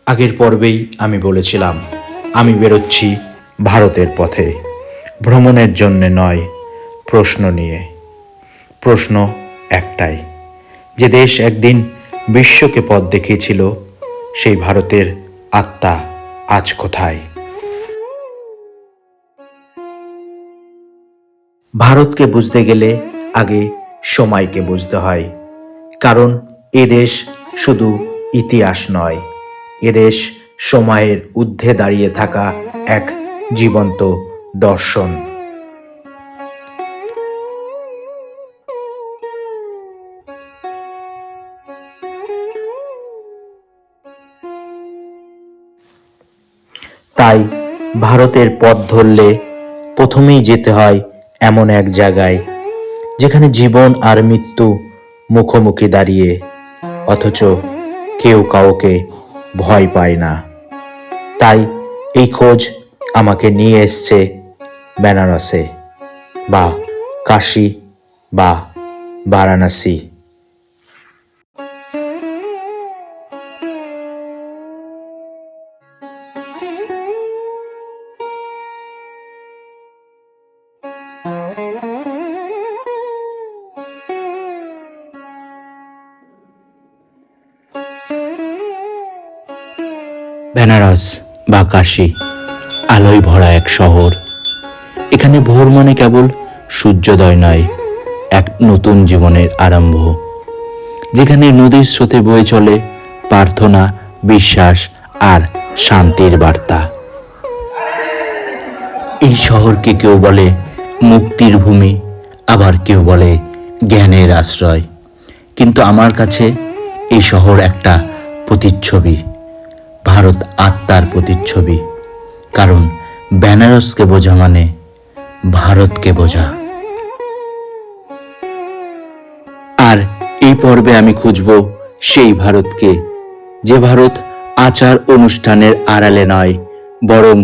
আগের পর্বেই আমি বলেছিলাম আমি বেরোচ্ছি ভারতের পথে, ভ্রমণের জন্যে নয়, প্রশ্ন নিয়ে। প্রশ্ন একটাই, যে দেশ একদিন বিশ্বকে পথ দেখিয়েছিল সেই ভারতের আত্মা আজ কোথায়? ভারতকে বুঝতে গেলে আগে সময়কে বুঝতে হয়, কারণ এদেশ শুধু ইতিহাস নয়, এদেশ সময়ের ঊর্ধ্বে দাঁড়িয়ে থাকা এক জীবন্ত দর্শন। তাই ভারতের পথ ধরলে প্রথমেই যেতে হয় এমন এক জায়গায় যেখানে জীবন আর মৃত্যু মুখোমুখি দাঁড়িয়ে, অথচ কেউ কাউকে ভয় পায় না। তাই এই খোঁজ আমাকে নিয়ে এসছে বেনারসে, বা কাশী, বা বারাণসী। বেনারস বা কাশী আলোয় ভরা এক শহর। এখানে ভোর মানে কেবল সূর্যোদয় নয়, এক নতুন জীবনের আরম্ভ, যেখানে নদীর স্রোতে বয়ে চলে প্রার্থনা, বিশ্বাস আর শান্তির বার্তা। এই শহরকে কেউ বলে মুক্তির ভূমি, আবার কেউ বলে জ্ঞানের আশ্রয়, কিন্তু আমার কাছে এই শহর একটা প্রতিচ্ছবি, ভারত আত্মার প্রতিচ্ছবি। কারণ বেনারসকে বোঝা মানে ভারতকে বোঝা। আর এই পর্বে আমি খুঁজব সেই ভারতকে, যে ভারত আচার অনুষ্ঠানের আড়ালে নয়, বরং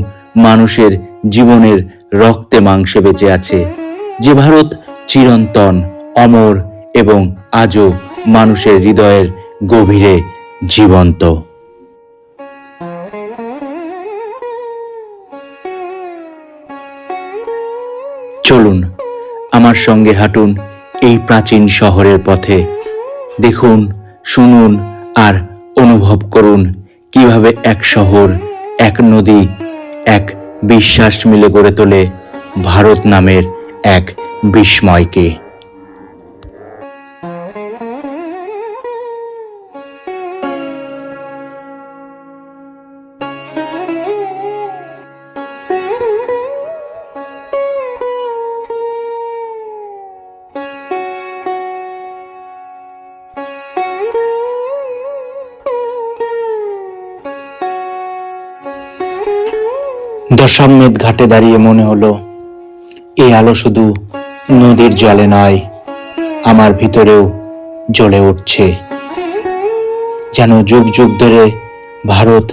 মানুষের জীবনের রক্তে মাংসে বেঁচে আছে, যে ভারত চিরন্তন, অমর এবং আজও মানুষের হৃদয়ের গভীরে জীবন্ত। চলুন আমার সঙ্গে হাঁটুন এই প্রাচীন শহরের পথে, দেখুন, শুনুন আর অনুভব করুন কিভাবে এক শহর, এক নদী, এক বিশ্বাস মিলে গড়ে তোলে ভারত নামের এক বিস্ময়কে। দশাশ্বমেধ ঘাটে দাঁড়িয়ে মনে হলো এই আলো শুধু নদীর জলে নয়, আমার ভিতরেও জ্বলে উঠছে। যেন যুগ যুগ ধরে ভারত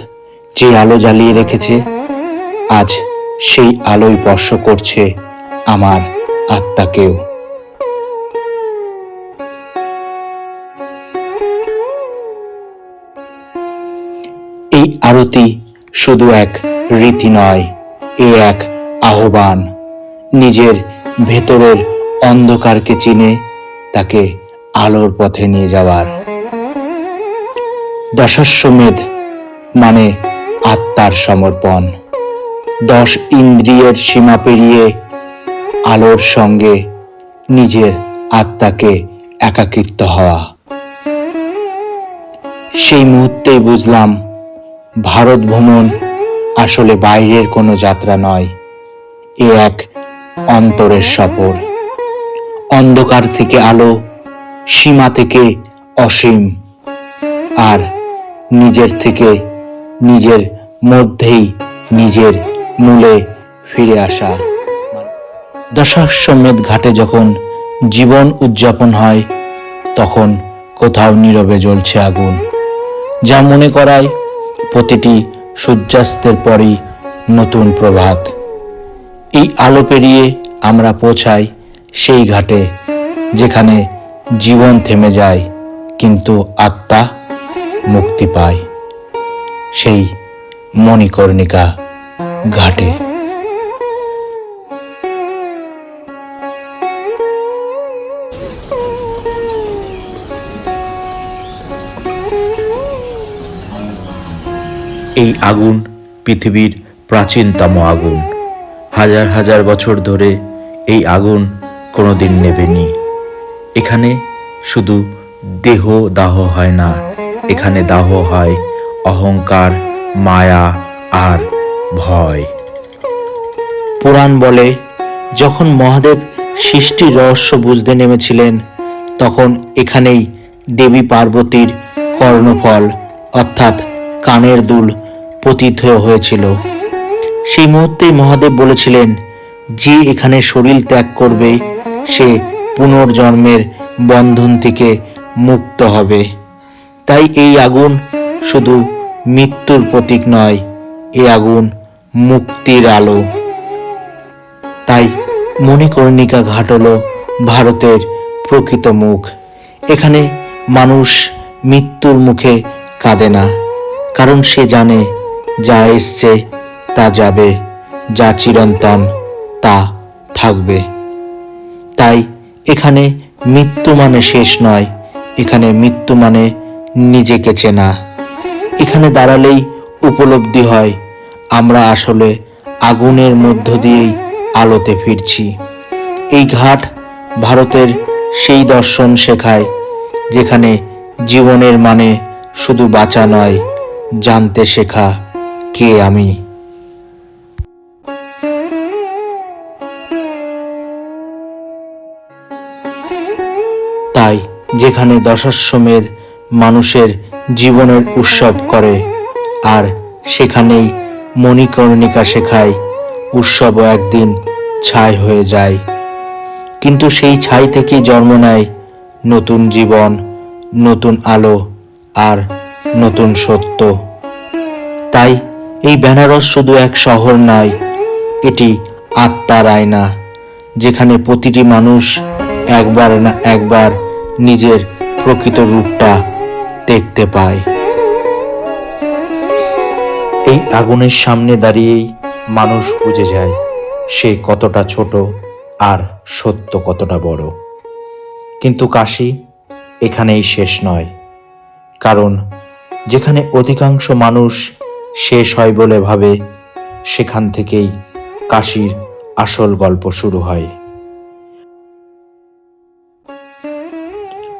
যে আলো জ্বালিয়ে রেখেছে, আজ সেই আলোয় স্পর্শ করছে আমার আত্মাকেও। এই আরতি শুধু এক রীতি নয়, এ এক আহ্বান, নিজের ভেতরের অন্ধকারকে চিনে তাকে আলোর পথে নিয়ে যাওয়ার। দশাশ্বমেধ মানে আত্মার সমর্পণ, 10 ইন্দ্রিয়ের সীমা পেরিয়ে আলোর সঙ্গে নিজের আত্মাকে একাকিত্ব হওয়া। সেই মুহূর্তেই বুঝলাম ভারত ভ্রমণ আসলে বাইরের কোনো যাত্রা নয়, এ এক অন্তরের সফর। অন্ধকার থেকে আলো, সীমা থেকে অসীম, আর নিজের থেকে নিজের মধ্যেই নিজের মূলে ফিরে আসা। দশাশ্বমেধ ঘাটে যখন জীবন উদযাপন হয়, তখন কোথাও নীরবে জ্বলছে আগুন, যা মনে করায় প্রতিটি সূর্যাস্তের পরই নতুন প্রভাত। এই আলো পেরিয়ে আমরা পৌঁছাই সেই ঘাটে যেখানে জীবন থেমে যায় কিন্তু আত্মা মুক্তি পায়। সেই মণিকর্ণিকা ঘাটে। এই আগুন পৃথিবীর প্রাচীনতম আগুন। হাজার হাজার বছর ধরে এই আগুন কোনোদিন নেভেনি। এখানে শুধু দেহ দাহ হয় না, এখানে দাহ হয় অহংকার, মায়া আর ভয়। পুরাণ বলে, যখন মহাদেব সৃষ্টির রহস্য বুঝতে নেমেছিলেন, তখন এখানেই দেবী পার্বতীর কর্ণফল অর্থাৎ কানের দুল পতিত হয়েছিল। সেই মুহূর্তেই মহাদেব বলেছিলেন, যে এখানে শরীর ত্যাগ করবে সে পুনর্জন্মের বন্ধন থেকে মুক্ত হবে। তাই এই আগুন শুধু মৃত্যুর প্রতীক নয়, এই আগুন মুক্তির আলো। তাই মণিকর্ণিকা ঘাট হল ভারতের প্রকৃত মুখ। এখানে মানুষ মৃত্যুর মুখে কাঁদে না, কারণ সে জানে যা এসছে তা যাবে, যা চিরন্তন তা থাকবে। তাই এখানে মৃত্যু মানে শেষ নয়, এখানে মৃত্যু মানে নিজেকে চেনা। এখানে দাঁড়ালেই উপলব্ধি হয় আমরা আসলে আগুনের মধ্য দিয়েই আলোতে ফিরছি। এই ঘাট ভারতের সেই দর্শন শেখায় যেখানে জীবনের মানে শুধু বাঁচা নয়, জানতে শেখা কে আমি। তাই যেখানে দশাশ্বমেধ মানুষের জীবনের উৎসব করে, আর সেখানেই মণিকর্ণিকা শেখায় উৎসবও একদিন ছাই হয়ে যায়, কিন্তু সেই ছাই থেকেই জন্ম নেয় নতুন জীবন, নতুন আলো আর নতুন সত্য। তাই এই বেনারস শুধু এক শহর নয়, এটি আত্মার আয়না, যেখানে প্রতিটি মানুষ একবার না একবার নিজের প্রকৃত রূপটা দেখতে পায়। এই আগুনের সামনে দাঁড়িয়েই মানুষ বুঝে যায় সে কতটা ছোট আর সত্য কতটা বড়। কিন্তু কাশী এখানেই শেষ নয়, কারণ যেখানে অধিকাংশ মানুষ শেষ হয় বলে ভাবে, সেখান থেকেই কাশীর আসল গল্প শুরু হয়।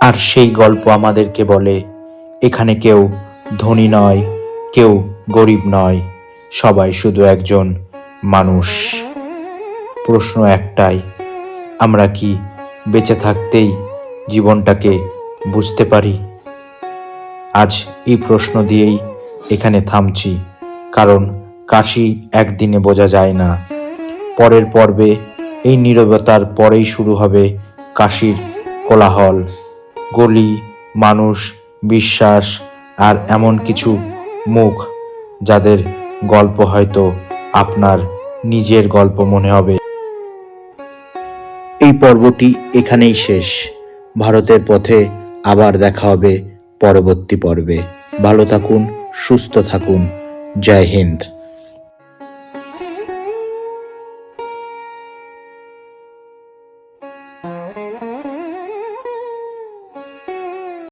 আর সেই গল্প আমাদেরকে বলে, এখানে কেউ ধনী নয়, কেউ গরিব নয়, সবাই শুধু একজন মানুষ। প্রশ্ন একটাই, আমরা কি বেঁচে থাকতেই জীবনটাকে বুঝতে পারি? আজ এই প্রশ্ন দিয়েই এখানে থামছি, কারণ কাশী একদিনে বোঝা যায় না। পরের পর্বে এই নীরবতার পরেই শুরু হবে কাশীর কোলাহল, গলি, মানুষ, বিশ্বাস আর এমন কিছু মুখ যাদের গল্প হয়তো আপনার নিজের গল্প মনে হবে। এই পর্বটি এখানেই শেষ। ভারতের পথে আবার দেখা হবে পরবর্তী পর্বে। ভালো থাকুন, সুস্থ থাকুন। জয় হিন্দ।